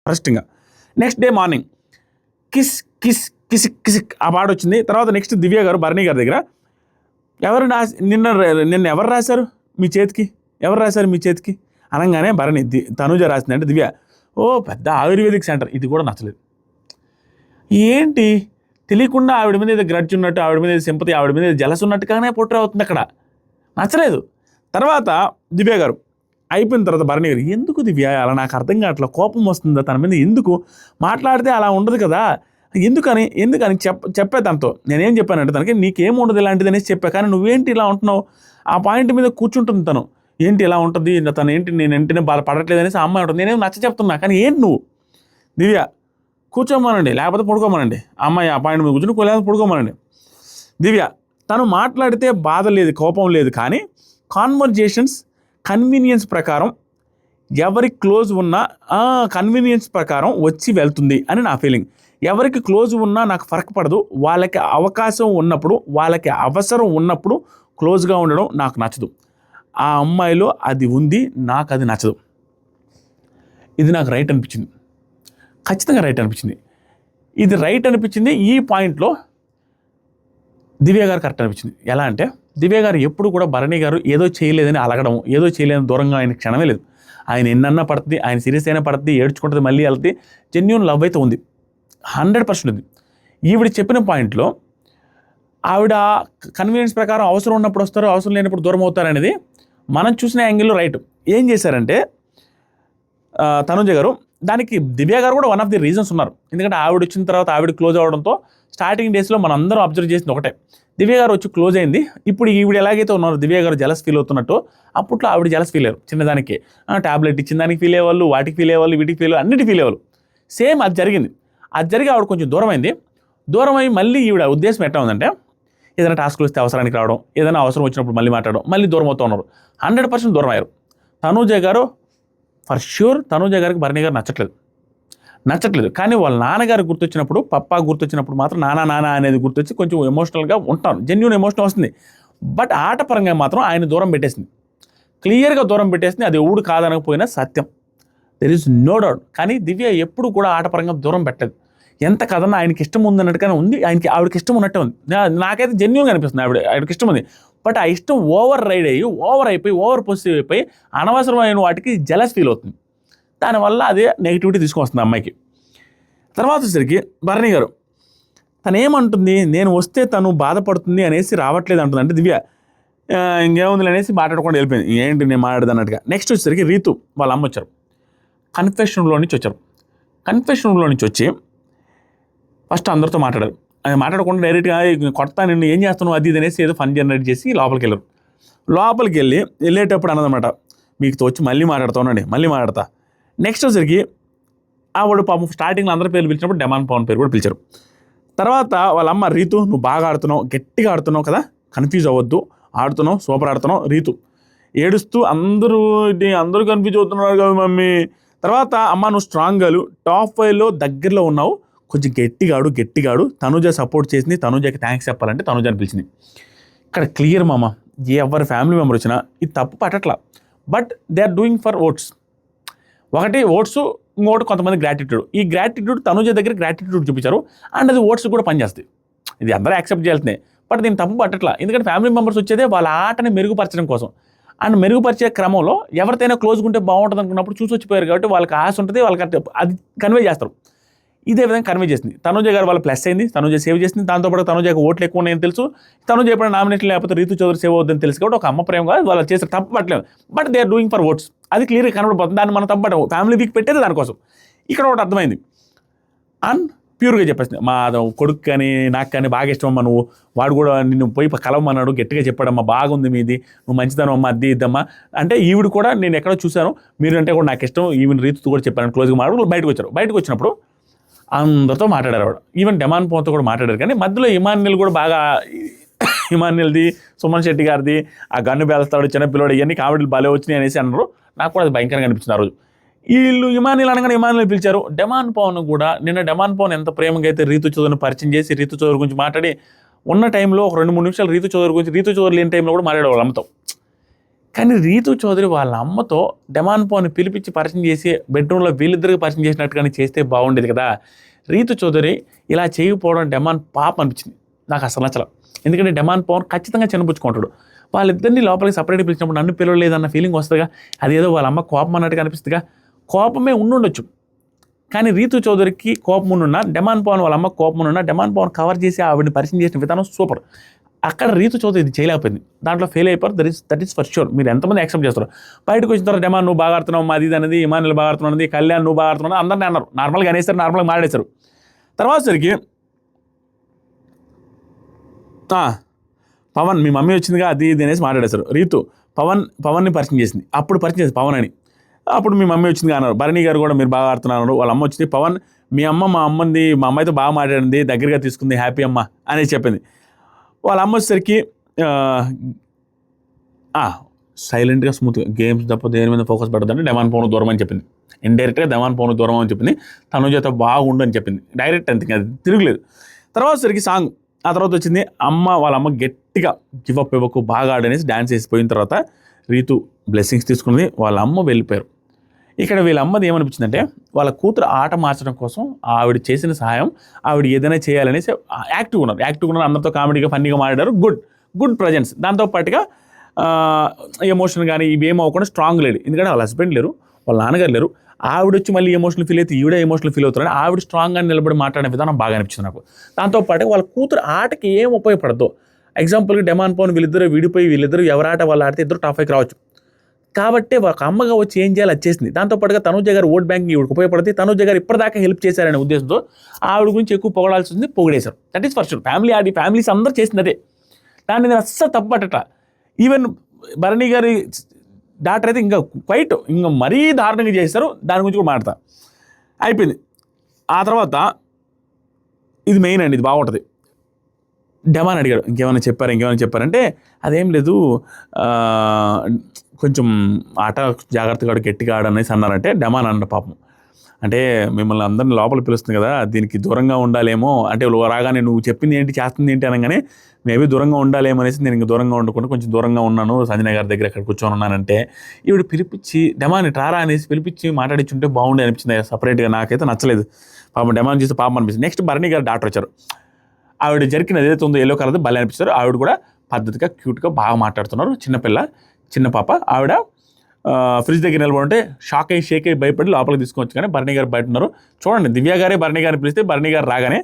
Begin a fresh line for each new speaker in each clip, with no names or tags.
ఫస్ట్గా. Next day morning kiss kiss Kissik Kissik ఆ పాట వచ్చింది. తర్వాత నెక్స్ట్ దివ్య గారు భరణి గారి దగ్గర నిన్న ఎవరు రాశారు మీ చేతికి, ఎవరు రాశారు మీ చేతికి అనగానే భరణి తనుజ రాసింది అంటే దివ్య పెద్ద ఆయుర్వేదిక్ సెంటర్. ఇది కూడా నచ్చలేదు. ఏంటి తెలియకుండా ఆవిడ మీద ఏదో గ్రడ్జ్ ఉన్నట్టు, ఆవిడ మీద సింపతి, ఆవిడ మీద జలస్ ఉన్నట్టుగానే పోట్రే అవుతుంది అక్కడ. నచ్చలేదు. తర్వాత దివ్య గారు అయిపోయిన తర్వాత భరణి గారు ఎందుకు దివ్య అలా నాకు అర్థం కావట్లేదు, కోపం వస్తుందా తన మీద, ఎందుకు మాట్లాడితే అలా ఉండదు కదా, ఎందుకని చెప్పే తనతో. నేనేం చెప్పానంటే తనకి నీకేం ఉండదు ఇలాంటిది అనేసి చెప్పా, కానీ నువ్వేంటి ఇలా ఉంటున్నావు, ఆ పాయింట్ మీద కూర్చుంటుంది తను. ఏంటి ఇలా ఉంటుంది తను, ఏంటి నేను వెంటనే పడట్లేదు అనేసి అమ్మాయి ఉంటుంది. నేనేం నచ్చ చెప్తున్నా, కానీ ఏంటి నువ్వు దివ్య కూర్చోమనండి లేకపోతే పడుకోమనండి, అమ్మాయి ఆ పాయింట్ మీద కూర్చొని లేకపోతే పడుకోమనండి. దివ్య తను మాట్లాడితే బాధ లేదు, కోపం లేదు, కానీ కాన్వర్జేషన్స్ కన్వీనియన్స్ ప్రకారం ఎవరికి క్లోజ్ ఉన్నా కన్వీనియన్స్ ప్రకారం వచ్చి వెళ్తుంది అని నా ఫీలింగ్. ఎవరికి క్లోజ్ ఉన్నా నాకు ఫరక్ పడదు, వాళ్ళకి అవకాశం ఉన్నప్పుడు, వాళ్ళకి అవసరం ఉన్నప్పుడు క్లోజ్గా ఉండడం నాకు నచ్చదు. ఆ అమ్మాయిలో అది ఉంది, నాకు అది నచ్చదు. ఇది నాకు రైట్ అనిపించింది, ఖచ్చితంగా రైట్ అనిపించింది. ఇది రైట్ అనిపించింది. ఈ పాయింట్లో దివ్య గారు కరెక్ట్ అనిపించింది. ఎలా అంటే దివ్య గారు ఎప్పుడు కూడా భరణి గారు ఏదో చేయలేదని అలగడం, ఏదో చేయలేదని దూరంగా ఆయన క్షణమే లేదు. ఆయన ఎన్నన్నా పడుతుంది, ఆయన సీరియస్ అయినా పడుతుంది, ఏడ్చుకుంటుంది, మళ్ళీ వెళ్తే జెన్యూన్ లవ్ అయితే ఉంది, 100% ఉంది. ఈవిడ చెప్పిన పాయింట్లో ఆవిడ కన్వీనియన్స్ ప్రకారం అవసరం ఉన్నప్పుడు వస్తారు, అవసరం లేనప్పుడు దూరం అవుతారు అనేది మనం చూసిన యాంగిల్లో రైట్. ఏం చేశారంటే తనుజ గారు, దానికి దివ్య గారు కూడా వన్ ఆఫ్ ది రీజన్స్ ఉన్నారు. ఎందుకంటే ఆవిడ వచ్చిన తర్వాత ఆవిడ క్లోజ్ అవ్వడంతో స్టార్టింగ్ డేస్లో మనం అందరం అబ్జర్వ్ చేసింది ఒకటే, దివ్య గారు వచ్చి క్లోజ్ అయింది. ఇప్పుడు ఈవిడ ఎలాగైతే ఉన్నారు దివ్య గారు జలస్ ఫీల్ అవుతున్నట్టు, అప్పట్లో ఆవిడ జలస్ ఫీల్ అయ్యారు. చిన్నదానికి ట్యాబ్లెట్ ఇచ్చిన దానికి ఫీల్ అయ్యేవాళ్ళు, వాటికి ఫీల్ అయ్యేవాళ్ళు, వీటికి ఫీల్ అన్నిటికీ ఫీల్ అయ్యేవాళ్ళు. సేమ్ అది జరిగింది. అది జరిగి ఆవిడ కొంచెం దూరం అయింది. దూరం అయ్యి మళ్ళీ ఈవిడ ఉద్దేశం ఎట్లా ఉందంటే ఏదైనా టాస్క్లు వస్తే అవసరానికి రావడం, ఏదైనా అవసరం వచ్చినప్పుడు మళ్ళీ మాట్లాడడం, మళ్ళీ దూరం అవుతూ ఉన్నారు. 100% దూరం అయ్యారు. తనూజ గారు ఫర్ ష్యూర్ తనూజ గారికి భరణి గారు నచ్చట్లేదు. కానీ వాళ్ళ నాన్నగారు గుర్తొచ్చినప్పుడు, పప్పా గుర్తొచ్చినప్పుడు మాత్రం నానా అనేది గుర్తొచ్చి కొంచెం ఎమోషనల్గా ఉంటాను, జెన్యూన్ ఎమోషన్ వస్తుంది. బట్ ఆటపరంగా మాత్రం ఆయన దూరం పెట్టేసింది, క్లియర్గా దూరం పెట్టేసింది. అది ఎవడు కాదనకపోయినా సత్యం, దెర్ ఈజ్ నో డౌట్. కానీ దివ్య ఎప్పుడు కూడా ఆటపరంగా దూరం పెట్టలేదు. ఎంత కథన్నా ఆయనకి ఇష్టం ఉందన్నట్టుగానే ఉంది, ఆవిడకి ఇష్టం ఉన్నట్టే ఉంది. నాకైతే జెన్యూన్గా అనిపిస్తుంది ఆవిడకి ఇష్టం ఉంది. బట్ ఆ ఇష్టం ఓవర్ రైడ్ అయ్యి, ఓవర్ పాజిటివ్ అయిపోయి అనవసరమైన వాటికి జలస్ ఫీల్ అవుతుంది. దానివల్ల అదే నెగిటివిటీ తీసుకొస్తుంది అమ్మాయికి. తర్వాత వచ్చేసరికి భరణి గారు తను ఏమంటుంది, నేను వస్తే తను బాధపడుతుంది అనేసి రావట్లేదు అంటుంది. అంటే దివ్య ఇంకేముంది అనేసి మాట్లాడకుండా వెళ్ళిపోయింది, ఏంటి నేను మాట్లాడదు అన్నట్టుగా. నెక్స్ట్ వచ్చేసరికి రీతు వాళ్ళ అమ్మ వచ్చారు, కన్ఫెషన్ రూమ్లో నుంచి వచ్చారు. కన్ఫెషన్ రూమ్లో నుంచి వచ్చి ఫస్ట్ అందరితో మాట్లాడారు. అది మాట్లాడకుండా డైరెక్ట్గా కొడతా నిన్ను, ఏం చేస్తున్నావు అది ఇది అనేసి ఏదో ఫన్ జనరేట్ చేసి లోపలికి వెళ్ళారు. లోపలికి వెళ్ళేటప్పుడు అన్నదన్నమాట, మీకు వచ్చి మళ్ళీ మాట్లాడతా. నెక్స్ట్ వచ్చేసరికి ఆవిడ పాపం స్టార్టింగ్లో అందరి పేర్లు పిలిచినప్పుడు డెమాన్ పవన్ పేరు కూడా పిలిచారు. తర్వాత వాళ్ళ అమ్మ రీతు, నువ్వు బాగా ఆడుతున్నావు, గట్టిగా ఆడుతున్నావు కదా, కన్ఫ్యూజ్ అవ్వద్దు, ఆడుతున్నావు, సూపర్ ఆడుతున్నావు. రీతు ఏడుస్తూ అందరూ కన్ఫ్యూజ్ అవుతున్నారు కదా మమ్మీ. తర్వాత అమ్మ నువ్వు స్ట్రాంగ్ గర్ల్, టాప్ 5లో దగ్గరలో ఉన్నావు, కొంచెం గట్టిగాడు. తనుజ సపోర్ట్ చేసింది, తనుజకి థ్యాంక్స్ చెప్పాలంటే తనుజని పిలిచింది. ఇక్కడ క్లియర్ మామ, ఎవరి ఫ్యామిలీ మెంబర్ వచ్చినా ఇది తప్పు పట్టట్లా. But they are doing for votes. ఒకటి ఓట్స్, ఇంకోటి కొంతమంది గ్రాటిట్యూడ్. ఈ గ్రాటిట్యూడ్ తనుజ దగ్గర గ్రాటిట్యూడ్ చూపించారు, అండ్ అది ఓట్స్ కూడా పనిచేస్తుంది. ఇది అందరూ యాక్సెప్ట్ చేయాల్సిందే. బట్ దీన్ని తప్పు పట్టట్లా, ఎందుకంటే ఫ్యామిలీ మెంబర్స్ వచ్చేదే వాళ్ళ ఆటని మెరుగుపరచడం కోసం. అండ్ మెరుగుపరిచే క్రమంలో ఎవరితోనైనా క్లోజ్గా ఉంటే బాగుంటుంది అనుకున్నప్పుడు చూసి వచ్చిపోయారు కాబట్టి వాళ్ళకి ఆశ ఉంటుంది, వాళ్ళకి అది కన్వే చేస్తారు. ఇదే విధంగా కన్వే చేసింది. తనుజ గారు వాళ్ళ ప్లస్ అయింది, తనుజ సేవ్ చేసింది. దాంతోపాటు తనుజకి ఓట్లు ఎక్కువ ఉన్నాయని తెలుసు, తనుజ ఎప్పుడైనా నామినేషన్ లేకపోతే రీతు చౌదరి సేవ్ అవుతుందని తెలుసు కాబట్టి ఒక అమ్మ ప్రేమగా వాళ్ళు చేసే తప్పు పట్టలేదు. But they are doing for votes, అది క్లియర్గా కనబడిపోతుంది. దాన్ని మనం తప్పడం ఫ్యామిలీ వీక్ పెట్టేది దానికోసం. ఇక్కడ ఒకటి అర్థమైంది, అండ్ ప్యూర్గా చెప్పేసింది, మా కొడుకు కానీ నాకు కానీ బాగా ఇష్టం అమ్మా నువ్వు, వాడు కూడా నిన్ను పోయి కలవమన్నాడు, గట్టిగా చెప్పాడమ్మా, బాగుంది మీది, నువ్వు మంచిదనం అమ్మా, అది ఇద్దమ్మా అంటే. ఈవిడ కూడా నేను ఎక్కడో చూశాను, మీరు అంటే కూడా నాకు ఇష్టం, ఈవెన్ రీతు కూడా చెప్పాను క్లోజ్గా మాట్లాడు. బయటకు వచ్చినప్పుడు అందరితో మాట్లాడారు ఆవిడ, ఈవెన్ డెమాన్ పవన్తో కూడా మాట్లాడారు. కానీ మధ్యలో ఇమాన్యుల్ కూడా బాగా, ఇమాన్యుల్ది, సుమన్ శెట్టి గారిది ఆ గన్ను బేల్స్తాడు చిన్నపిల్లడు, ఇవన్నీ కామెడీలు బాగా వచ్చినాయి అనేసి అన్నారు. నాకు కూడా అది భయంకరంగా అనిపించింది ఆ రోజు. వీళ్ళు ఇమాన్యుల్ అనగానే ఇమాన్యుల్ పిలిచారు. డెమాన్ పవన్ కూడా నిన్న డెమాన్ పవన్ ఎంత ప్రేమగా అయితే రీతు చౌదరిని పరిచయం చేసి రీతు చౌదరి గురించి మాట్లాడి ఉన్న టైంలో ఒక 2-3 నిమిషాలు రీతు చౌదరి గురించి, రీతు చౌదరి లేని టైంలో కూడా మాట్లాడేవాళ్ళు అమ్మతో. కానీ రీతు చౌదరి వాళ్ళ అమ్మతో డెమాన్ పవన్ పిలిపించి పరిచయం చేసి బెడ్రూమ్లో వీళ్ళిద్దరికి పరిచయం చేసినట్టుగానే చేస్తే బాగుండేది కదా. రీతు చౌదరి ఇలా చేయకపోవడం డెమాన్ పాప అనిపించింది. నాకు అసలు నచ్చలేదు. ఎందుకంటే డెమాన్ పవన్ ఖచ్చితంగా చిన్నపుచ్చుకుంటాడు. వాళ్ళిద్దరిని లోపలికి సపరేట్గా పిలిచినప్పుడు నన్ను పిలవలేదన్న ఫీలింగ్ వస్తుందిగా. అదేదో వాళ్ళ అమ్మ కోపం అన్నట్టుగా అనిపిస్తుందిగా. కోపమే ఉండుండొచ్చు, కానీ రీతు చౌదరికి కోపం ఉన్న డెమాన్ పవన్ వాళ్ళ అమ్మ కోపం ఉన్న డెమాన్ పవన్ కవర్ చేసి ఆవిడని పరిచయం చేసిన విధానం సూపర్. అక్కడ రీతు చౌదరి ఇది చేయలేకపోయింది, దాంట్లో ఫెయిల్ అయిపోయారు. That is for sure. మీరు ఎంతమంది యాక్సెప్ట్ చేస్తారు? బయటకు వచ్చిన తర్వాత డెమాన్ నువ్వు బాగా ఆడుతున్నావు, మాది అనేది ఇమానుల్ బాగా ఆడుతున్నది, కళ్యాణ్ నువ్వు బాగా ఆడుతున్నావు అందరినీ అన్నారు. నార్మల్గా అనేసారు, నార్మల్గా మాట్లాడేశారు. తర్వాత సరికి పవన్ మీ మమ్మీ వచ్చిందిగా అది ఇది అనేసి మాట్లాడేశారు. రీతు పవన్ని పరిచయం చేసింది. అప్పుడు పరిచయం చేసింది పవన్ అని. అప్పుడు మీ మమ్మీ వచ్చింది అన్నారు. భరణి గారు కూడా మీరు బాగా ఆడుతున్నారు. వాళ్ళ అమ్మ వచ్చింది. పవన్ మీ అమ్మ మా అమ్మాయితో బాగా మాట్లాడింది, దగ్గరగా తీసుకుంది, హ్యాపీ అమ్మ అనేసి చెప్పింది. వాళ్ళ అమ్మ వచ్చేసరికి సైలెంట్గా స్మూత్గా గేమ్స్ తప్ప దేని మీద ఫోకస్ పెట్టదంటే డెమాన్ పవన్ దూరం అని చెప్పింది. ఇండైరెక్ట్గా డెమాన్ పవన్ దూరం అని చెప్పింది. తనుజతో బాగుండు అని చెప్పింది. డైరెక్ట్ అంతే, అది తిరగలేదు. తర్వాత సరికి సాంగ్ ఆ తర్వాత వచ్చింది. వాళ్ళ అమ్మ గట్టిగా గివ్ అప్ ఇవ్వకు, బాగా ఆడనేసి డ్యాన్స్ వేసిపోయిన తర్వాత రీతు బ్లెస్సింగ్స్ తీసుకున్నది. వాళ్ళ అమ్మ వెళ్ళిపోయారు. ఇక్కడ వీళ్ళ అమ్మది ఏమనిపించిందంటే వాళ్ళ కూతురు ఆట మార్చడం కోసం ఆవిడ చేసిన సహాయం, ఆవిడ ఏదైనా చేయాలనేసి యాక్టివ్గా ఉన్నారు. అందరితో కామెడీగా ఫన్నీగా మాట్లాడారు. Good presence. దాంతోపాటుగా ఎమోషన్ కానీ ఇవి ఏమవ్వకుండా స్ట్రాంగ్ లేడు. ఎందుకంటే వాళ్ళ హస్బెండ్ లేరు, వాళ్ళ నాన్నగారు లేరు. ఆవిడ వచ్చి మళ్ళీ ఎమోషనల్ ఫీల్ అయితే ఈవిడే ఎమోషనల్ ఫీల్ అవుతారని ఆవిడ స్ట్రాంగ్గా నిలబడి మాట్లాడే విధానం బాగా అనిపించింది నాకు. దాంతోపాటు వాళ్ళ కూతురు ఆటకి ఏం ఉపయోగపడదు. ఎగ్జాంపుల్గా డెమాన్ పవన్ వీళ్ళిద్దరూ విడిపోయి వీళ్ళిద్దరూ ఎవరు ఆట వాళ్ళు ఆడితే ఇద్దరు టాప్ 5 రావచ్చు. కాబట్టి ఒక అమ్మగా వచ్చి ఏం చేయాలి వచ్చేసింది. దాంతోపాటుగా తనుజ గారు ఓట్ బ్యాంకింగ్ ఈవిడికి ఉపయోగపడుతుంది. తనుజ గారు ఇప్పటిదాకా హెల్ప్ చేశారనే ఉద్దేశంతో ఆవిడ గురించి ఎక్కువ పొగడాల్సి ఉంది, పొగిడేశారు. That is for sure. Families అందరూ చేసింది అదే. దాన్ని నేను అస్సలు తప్పట. ఈవెన్ భరణి గారి డాక్టర్ అయితే ఇంకా మరీ దారుణంగా చేశారు. దాని గురించి కూడా మాట్లాడతా. అయిపోయింది. ఆ తర్వాత ఇది మెయిన్ అండి, ఇది బాగుంటుంది. డెమాన్ అడిగాడు ఇంకేమైనా చెప్పారంటే అదేం లేదు, కొంచెం ఆట జాగ్రత్తగా గట్టిగా ఆడనేసి అన్నారంటే డెమాన్ అన్న పాపం అంటే మిమ్మల్ని అందరిని లోపల పిలుస్తుంది కదా, దీనికి దూరంగా ఉండాలేమో అంటే రాగానే నువ్వు చెప్పింది ఏంటి చేస్తుంది ఏంటి అనగానే మేబీ దూరంగా ఉండాలేమో అనేసి నేను ఇంకా దూరంగా ఉండకుండా కొంచెం దూరంగా ఉన్నాను, సంజయ్ గారి దగ్గర అక్కడ కూర్చొని ఉన్నానంటే ఈవిడ పిలిపించి డెమాన్ ట్రారా అనేసి పిలిపించి మాట్లాడించుంటే బాగుండే అనిపించింది సపరేట్గా. నాకైతే నచ్చలేదు పాపం. డెమాన్ చేస్తే పాపం అనిపిస్తుంది. నెక్స్ట్ భరణి గారు డాక్టర్ వచ్చారు. ఆవిడ జరిగిన ఏదైతే ఉందో ఎల్లో కలర్ భలే అనిపిస్తారు. ఆవిడ కూడా పద్ధతిగా క్యూట్గా బాగా మాట్లాడుతున్నారు. చిన్న పాప ఆవిడ ఫ్రిడ్జ్ దగ్గర నిలబడి షేక్ అయ్యి భయపడి లోపలికి తీసుకొచ్చు. కానీ భరణి గారు బయట ఉన్నారు. చూడండి, దివ్య గారే భరణి గారిని పిలిస్తే భరణి గారు రాగానే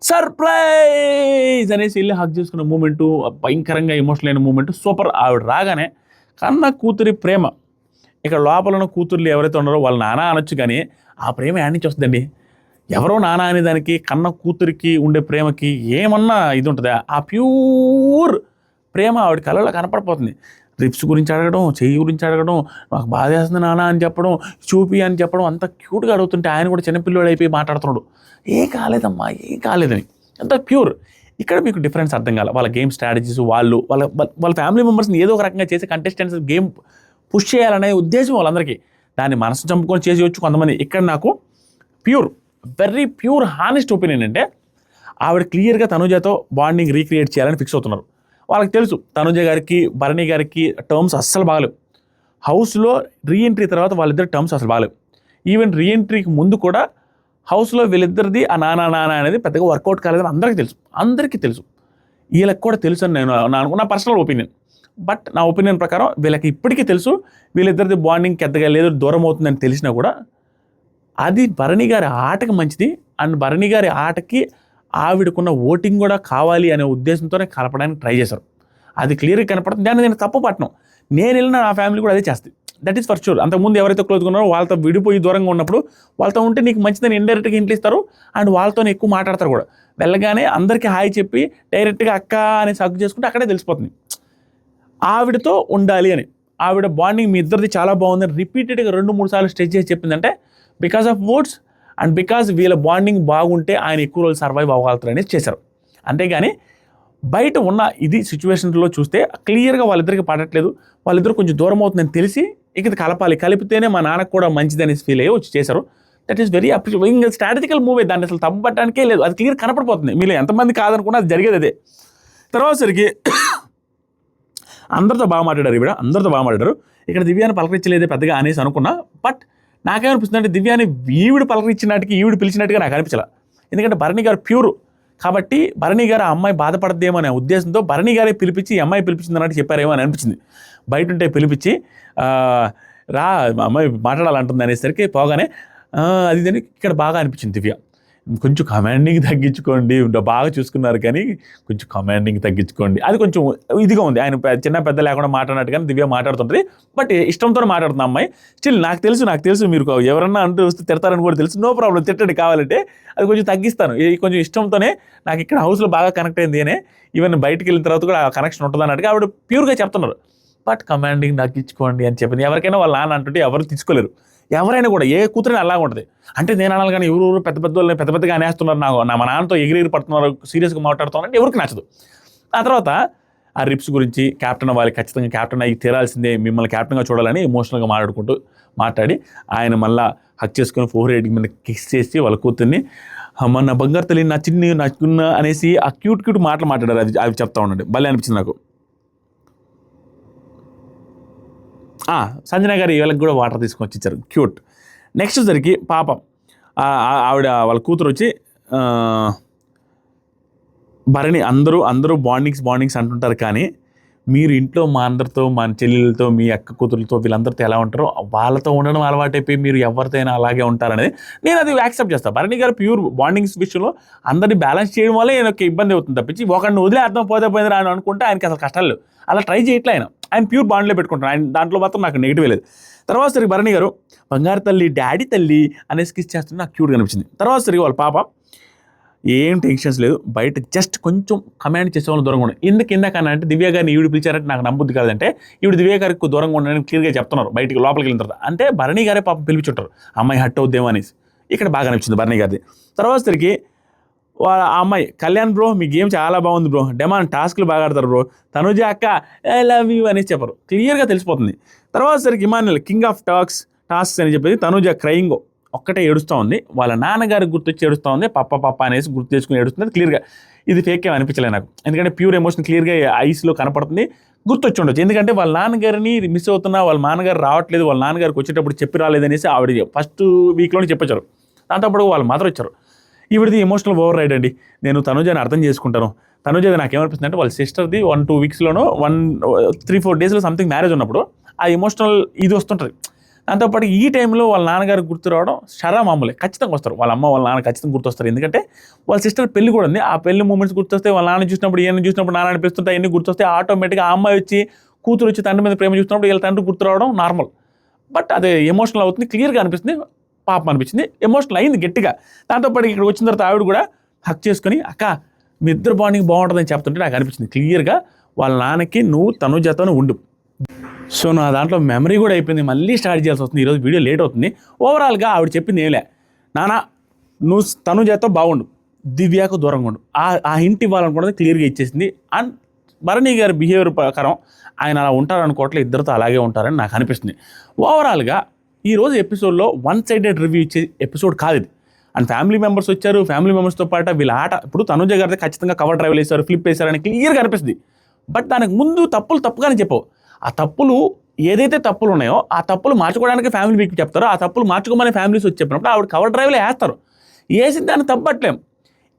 సర్ప్రైజ్ అనేసి వెళ్ళి హక్ చేసుకున్న మూమెంటు, భయంకరంగా ఎమోషనల్ అయిన మూమెంట్ సూపర్. ఆవిడ రాగానే కన్న కూతురి ప్రేమ, ఇక్కడ లోపల ఉన్న కూతుర్లు ఎవరైతే ఉన్నారో వాళ్ళ నాన్న అనొచ్చు, కానీ ఆ ప్రేమ యాడ్ నుంచి వస్తుందండి. ఎవరో నాన్న అనే దానికి కన్న కూతురికి ఉండే ప్రేమకి ఏమన్నా ఇది ఉంటుందా? ఆ ప్యూర్ ప్రేమ ఆవిడ కళ్ళలో కనపడిపోతుంది. రిప్స్ గురించి అడగడం, చెయ్యి గురించి అడగడం, నాకు బాధ వేస్తుంది నాన్న అని చెప్పడం, చూపి అని చెప్పడం, అంత క్యూట్గా అడుగుతుంటే ఆయన కూడా చిన్నపిల్లడు అయిపోయి మాట్లాడుతున్నాడు. ఏం కాలేదని, అంత ప్యూర్. ఇక్కడ మీకు డిఫరెన్స్ అర్థం కావాలి. వాళ్ళ గేమ్ స్ట్రాటజీస్, వాళ్ళ ఫ్యామిలీ మెంబర్స్ని ఏదో ఒక రకంగా చేసే కంటెస్టెంట్స్ గేమ్ పుష్ చేయాలనే ఉద్దేశం వాళ్ళందరికీ. దాన్ని మనసు చంపుకొని చేసేయచ్చు కొంతమంది. ఇక్కడ నాకు వెరీ ప్యూర్ హానెస్ట్ ఒపీనియన్ అంటే ఆవిడ క్లియర్గా తనుజతో బాండింగ్ రీక్రియేట్ చేయాలని ఫిక్స్ అవుతున్నారు. వాళ్ళకి తెలుసు తనుజ గారికి భరణి గారికి టర్మ్స్ అస్సలు బాగలేవు. హౌస్లో రీఎంట్రీ తర్వాత వాళ్ళిద్దరు టర్మ్స్ అసలు బాగలేవు. ఈవెన్ రీఎంట్రీకి ముందు కూడా హౌస్లో వీళ్ళిద్దరిది ఆ నానా అనేది పెద్దగా వర్కౌట్ కాలేదని అందరికీ తెలుసు. వీళ్ళకి కూడా తెలుసు అని నేను అనుకున్న పర్సనల్ ఒపీనియన్. బట్ నా ఒపీనియన్ ప్రకారం వీళ్ళకి ఇప్పటికీ తెలుసు వీళ్ళిద్దరిది బాండింగ్ పెద్దగా లేదు, దూరం అవుతుందని తెలిసినా కూడా అది భరణి గారి ఆటకి మంచిది. అండ్ భరణి గారి ఆటకి ఆవిడకున్న ఓటింగ్ కూడా కావాలి అనే ఉద్దేశంతోనే కలపడానికి ట్రై చేశారు. అది క్లియర్గా కనపడుతుంది. దాన్ని నేను తప్పు పట్టను. నేను వెళ్ళిన నా ఫ్యామిలీ కూడా అదే చేస్తుంది. That is for sure. అంతకుముందు ఎవరైతే క్లోజ్గా ఉన్నారో వాళ్ళతో విడిపోయి దూరంగా ఉన్నప్పుడు వాళ్ళతో ఉంటే నీకు మంచిదని ఇండైరెక్ట్గా ఇంట్లో ఇస్తారు. అండ్ వాళ్ళతోనే ఎక్కువ మాట్లాడతారు కూడా. వెళ్ళగానే అందరికీ హాయ్ చెప్పి డైరెక్ట్గా అక్క అని సగ్గు చేసుకుంటే అక్కడే తెలిసిపోతుంది ఆవిడతో ఉండాలి అని. ఆవిడ బాండింగ్ మీ ఇద్దరిది చాలా బాగుందని రిపీటెడ్గా 2-3 సార్లు స్ట్రెచ్ చేసి చెప్పిందంటే because of votes and because వీళ్ళ బాండింగ్ బాగుంటే ఆయన ఎక్కువ రోజులు సర్వైవ్ అవ్వగలుగుతారు అనేది చేశారు. అంతేగాని బయట ఉన్న ఇది సిచ్యువేషన్లో చూస్తే క్లియర్గా వాళ్ళిద్దరికి పడట్లేదు, వాళ్ళిద్దరు కొంచెం దూరం అవుతుందని తెలిసి ఇక కలిపితేనే మా నాన్నకు కూడా మంచిది అనేసి ఫీల్ అయ్యి వచ్చి చేశారు. That is very appreciate. Strategical movie, దాన్ని అసలు తప్పబట్టడానికే లేదు. అది క్లియర్ కనపడిపోతుంది. మీరు ఎంతమంది కాదనుకున్నా అది జరిగేది అదే. తర్వాత సరికి అందరితో బాగా మాట్లాడారు, ఈవిడ అందరితో బాగా మాట్లాడారు. ఇక్కడ దివ్యాన్ని పలకరించలేదే పెద్దగా అనేసి అనుకున్నా. బట్ నాకేమనిపిస్తుంది అంటే దివ్యాని ఈవిడ పలకరించినట్టుకి ఈవిడ పిలిచినట్టుగా నాకు అనిపించాల. ఎందుకంటే భరణి గారు ప్యూర్ కాబట్టి భరణి గారు ఆ అమ్మాయి బాధపడద్దేమో అనే ఉద్దేశంతో భరణి గారే పిలిపించి ఈ అమ్మాయి పిలిపించింది అన్నట్టు చెప్పారేమో అని అనిపించింది. బయట ఉంటే పిలిపించి రా అమ్మాయి మాట్లాడాలంటుంది అనేసరికి పోగానే అది ఇక్కడ బాగా అనిపించింది. దివ్య కొంచెం కమాండింగ్ తగ్గించుకోండి, బాగా చూసుకున్నారు కానీ కొంచెం కమాండింగ్ తగ్గించుకోండి, అది కొంచెం ఇదిగా ఉంది. ఆయన చిన్న పెద్ద లేకుండా మాట్లాడినట్టు కానీ దివ్య మాట్లాడుతుంటుంది. బట్ ఇష్టంతో మాట్లాడుతున్న అమ్మాయి. స్టిల్ నాకు తెలుసు మీరు ఎవరన్నా అంటూ వస్తే తిడతారని కూడా తెలుసు. నో ప్రాబ్లం, తిట్టండి కావాలంటే, అది కొంచెం తగ్గిస్తాను. కొంచెం ఇష్టంతోనే నాకు ఇక్కడ హౌస్లో బాగా కనెక్ట్ అయింది అనే, ఈవెన్ బయటికి వెళ్ళిన తర్వాత కూడా ఆ కనెక్షన్ ఉంటుంది అన్నట్టుగా ఆవిడ ప్యూర్గా చెప్తున్నారు. బట్ కమాండింగ్ తగ్గించుకోండి అని చెప్పింది. ఎవరికైనా వాళ్ళ నాన్న అంటుంటే ఎవరు తీసుకోలేరు. ఎవరైనా కూడా ఏ కూతురైనా అలాగే ఉంటుంది. అంటే నేను అనాలి కానీ ఎవరు పెద్ద పెద్దగా అనేస్తున్నారు, మా నాన్నతో ఎగిరి పడుతున్నారు, సీరియస్గా మాట్లాడుతున్నారు అంటే ఎవరికి నచ్చదు. ఆ తర్వాత ఆ రిప్స్ గురించి కెప్టెన్ అవ్వాలి, ఖచ్చితంగా కెప్టెన్ అయ్యి తీరాల్సిందే, మిమ్మల్ని కెప్టెన్గా చూడాలని ఎమోషనల్గా మాట్లాడి ఆయన మళ్ళీ హక్ చేసుకుని 4 మీద కిస్ చేసి వాళ్ళ కూతుర్ని అమ్మ నా బంగారు తల్లి నా చిన్ని నచ్చుకున్న అనేసి ఆ క్యూట్ మాటలు మాట్లాడారు. అవి చెప్తా ఉండండి, భలే అనిపించింది నాకు. సంజన గారు వీళ్ళకి కూడా వాటర్ తీసుకొని ఇచ్చారు, క్యూట్. నెక్స్ట్ సరికి పాపం ఆవిడ వాళ్ళ కూతురు వచ్చి భరణి అందరూ బాండింగ్స్ అంటుంటారు కానీ మీరు ఇంట్లో మా అందరితో, మా చెల్లెలతో, మీ అక్క కూతురులతో వీళ్ళందరితో ఎలా ఉంటారో వాళ్ళతో ఉండడం అలవాటైపోయి మీరు ఎవరితో అయినా అలాగే ఉంటారనేది నేను అది యాక్సెప్ట్ చేస్తాను. భరణి గారు ప్యూర్ బాండింగ్స్ విషయంలో అందరినీ బ్యాలెన్స్ చేయడం వల్ల నాకు ఇబ్బంది అవుతుంది తప్పించి ఒకరిని వదిలే అర్థం పోయింది అని అనుకుంటే ఆయనకి అసలు కష్టాలు లేవు. అలా ట్రై చేయట్లే ఆయన ప్యూర్ బాండ్లో పెట్టుకుంటాను. ఆయన దాంట్లో మాత్రం నాకు నెగిటివ్ లేదు. తర్వాత సరికి భరణి గారు బంగారు తల్లి డాడీ తల్లి అనేసి కిస్ చేస్తుంటే నాకు క్యూట్గా అనిపించింది. తర్వాత సరికి వాళ్ళ పాప ఏం టెన్షన్స్ లేదు, బయట జస్ట్ కొంచెం కమాండ్ చేసే వాళ్ళు దూరంగా ఉండండి. ఇందాకన్నా అంటే దివ్య గారిని ఈవిడ పిలిచారంటే నాకు నమ్మబుద్ధి కాదంటే ఈవిడ దివ్య గారికి దూరంగా ఉండడానికి క్లియర్గా చెప్తున్నారు బయటికి లోపలికి వెళ్ళిన తర్వాత. అంటే భరణి గారే పాపం పిలిపించుంటారు అమ్మాయి హట్ అవుద్దేమో అనేసి. ఇక్కడ బాగా అనిపించింది భరణి గారిది. తర్వాత సరికి ఆ అమ్మాయి కళ్యాణ్ బ్రో మీ గేమ్ చాలా బాగుంది బ్రో, డెమాన్ టాస్క్లు బాగా ఆడతారు బ్రో, తనుజ అక్క ఐ లవ్ యూ అనేసి చెప్పరు, క్లియర్గా తెలిసిపోతుంది. తర్వాత సరికి ఇమాన్యుల్ కింగ్ ఆఫ్ టాస్క్స్ అని చెప్పేది తనుజ క్రయింగ్ ఒక్కటే ఏడుస్తూ ఉంది, వాళ్ళ నాన్నగారికి గుర్తొచ్చి ఏడుస్తూ ఉంది, పప్ప అనేసి గుర్తు చేసుకుని ఏడుస్తుంది. క్లియర్గా ఇది ఫేక్ ఏం అనిపించలేదు నాకు, ఎందుకంటే ప్యూర్ ఎమోషన్ క్లియర్గా ఐస్లో కనపడుతుంది, గుర్తొచ్చి ఉండొచ్చు. ఎందుకంటే వాళ్ళ నాన్నగారిని మిస్ అవుతున్నా, వాళ్ళ నాన్నగారు రావట్లేదు, వాళ్ళ నాన్నగారికి వచ్చేటప్పుడు చెప్పి రాలేదనేసి ఆవిడ ఫస్ట్ వీక్లోనే చెప్పొచ్చారు. దాంతోపాటు వాళ్ళ మదర్ వచ్చారు. ఈవిడది ఎమోషనల్ ఓవర్ రైడ్ అండి. నేను తనుజని అర్థం చేసుకుంటాను. తనుజది నాకేమనిపిస్తుంది అంటే వాళ్ళ సిస్టర్ది 1-2 వీక్స్లోనో 3-4 డేస్లో సంథింగ్ మ్యారేజ్ ఉన్నప్పుడు ఆ ఎమోషనల్ ఇది వస్తుంటుంది. దాంతోపాటు ఈ టైంలో వాళ్ళ నాన్నగారికి గుర్తు రావడం మామూలే, ఖచ్చితంగా వస్తారు. వాళ్ళ అమ్మ వాళ్ళ నాన్న ఖచ్చితంగా గుర్తొస్తారు. ఎందుకంటే వాళ్ళ సిస్టర్ పెళ్లి కూడా ఉంది, ఆ పెళ్లి మూమెంట్స్ గుర్తొస్తే, వాళ్ళ నాన్న చూసినప్పుడు ఈయన చూసినప్పుడు నాన్న అనిపిస్తుంటే అవన్నీ గుర్తొస్తే ఆటోమేటిక్గా ఆ అమ్మాయి వచ్చి కూతురు వచ్చి తండ్రి మీద ప్రేమ చూసినప్పుడు వీళ్ళ తండ్రి గుర్తు రావడం నార్మల్. బట్ అది ఎమోషనల్ అవుతుంది, క్లియర్గా అనిపిస్తుంది, పాపం అనిపించింది, ఎమోషనల్ అయింది గట్టిగా. దాంతోపాటు ఇక్కడ వచ్చిన తర్వాత ఆవిడ కూడా హక్ చేసుకుని అక్క మీ ఇద్దరు బాండింగ్ బాగుంటుందని చెప్తుంటే నాకు అనిపించింది క్లియర్గా వాళ్ళ నాన్నకి నువ్వు తనుజతోనే ఉండు. సో నా దాంట్లో మెమరీ కూడా అయిపోయింది, మళ్ళీ స్టార్ట్ చేయాల్సి వస్తుంది. ఈరోజు వీడియో లేట్ అవుతుంది. ఓవరాల్గా ఆవిడ చెప్పింది ఏలే, నాన్న నువ్వు తనుజతో బాగుండు, దివ్యకు దూరంగా ఉండు, ఆ హింట్ ఇవ్వాలనుకున్నది క్లియర్గా ఇచ్చేసింది. అండ్ భరణి గారి బిహేవియర్ ప్రకారం ఆయన అలా ఉంటారనుకోవట్లే, ఇద్దరితో అలాగే ఉంటారని నాకు అనిపిస్తుంది. ఓవరాల్గా ఈరోజు ఎపిసోడ్లో 1-sided రివ్యూ ఇచ్చే ఎపిసోడ్ కాదు ఇది. అండ్ ఫ్యామిలీ మెంబర్స్ వచ్చారు, ఫ్యామిలీ మెంబర్స్తో పాటు వీళ్ళ ఆట ఇప్పుడు తనుజ గారితో ఖచ్చితంగా కవర్ డ్రైవ్లు వేశారు, ఫ్లిప్ వేశారని క్లియర్గా అనిపిస్తుంది. బట్ దానికి ముందు తప్పుగానే చెప్పవు. ఆ తప్పులు ఏదైతే తప్పులు ఉన్నాయో ఆ తప్పులు మార్చుకోవడానికి ఫ్యామిలీ వీక్ చెప్తారో, ఆ తప్పులు మార్చుకోమని ఫ్యామిలీస్ వచ్చి చెప్పినప్పుడు ఆవిడ కవర్ డ్రైవ్లో వేస్తారు, వేసి దాన్ని తప్పట్లేం.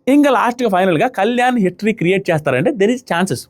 ఇంకా లాస్ట్గా ఫైనల్గా కళ్యాణ్ హిస్టరీ క్రియేట్ చేస్తారంటే దెర్ ఈజ్ ఛాన్సెస్.